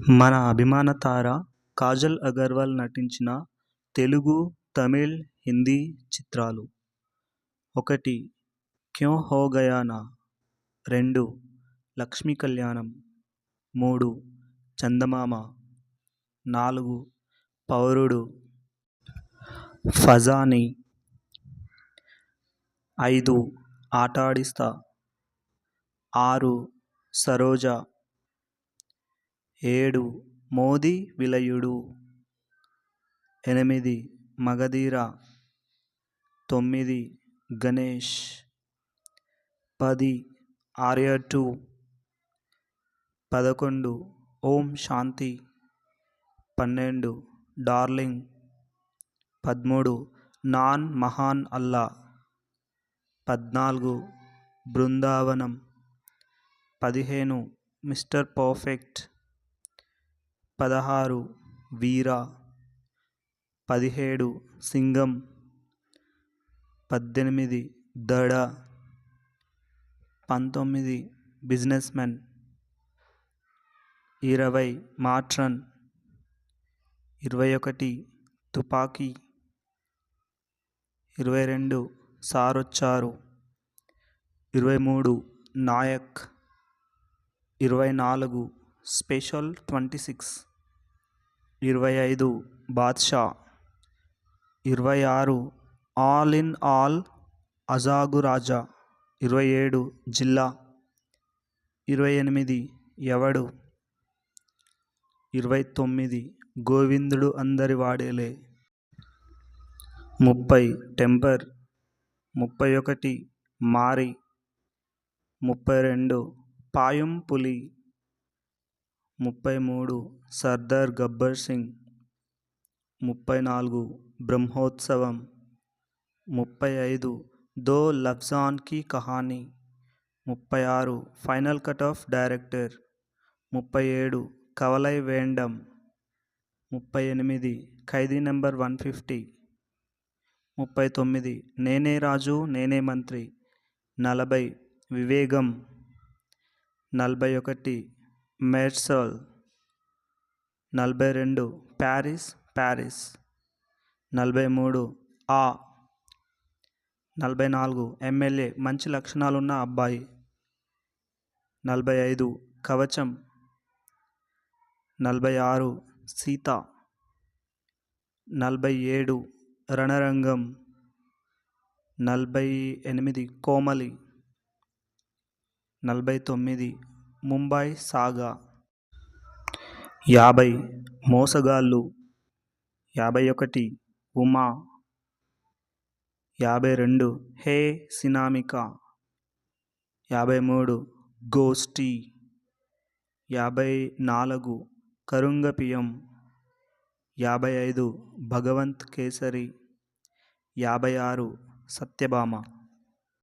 మన అభిమాన తార కాజల్ అగర్వాల్ నటించిన తెలుగు, తమిళ్, హిందీ చిత్రాలు: 1 క్యోं హో గయా నా, 2 లక్ష్మీ కళ్యాణం, 3 చందమామ, 4 పౌరుడు, ఫజానీ, 5 ఆటాడిస్తా, 6 సరోజా, 7 మోదీ విలయుడు, 8 మగధీర, 9 గణేష్, 10 ఆర్య 2, 11 ఓం శాంతి, 12 డార్లింగ్, 13 నాన్ మహాన్ అల్లా, 14 బృందావనం, 15 మిస్టర్ పర్ఫెక్ట్, 16 వీర, 17 సింగం, 18 దడ, 19 business men, 20 మాట్రన్, 21 Thuppakki, 22 Sarocharu, 23 Naayak, 24 special 26, 25 Baadshah, 26 all in all Azhagu Raja, 27 Jilla, 28 ఎవడు, 29 గోవిందుడు అందరి వాడేలే, 30 టెంపర్, 31 మారి, 32 Paayum Puli, 33 Sardaar Gabbar Singh, 34 Brahmotsavam, 35 Do Lafzon Ki Kahani, 36 final cut of director, 37 Kavalai Vendam, 38 Khaidi number 150, 39 నేనే రాజు నేనే మంత్రి, 40 వివేగం, 41 మెర్సల్, 42 ప్యారిస్ ప్యారిస్, 43 ఆ, 44 ఎమ్మెల్యే మంచి లక్షణాలున్న అబ్బాయి, 45 కవచం, 46 సీత, 47 రణరంగం, 48 కోమలి, 49 ముంబై సాగా, 50 మోసగాళ్ళు, 51 ఉమా, 52 హే సినామిక, 53 గోష్ఠి, 54 కరుంగపియం, 55 భగవంత్ కేసరి, 56 సత్యభామ.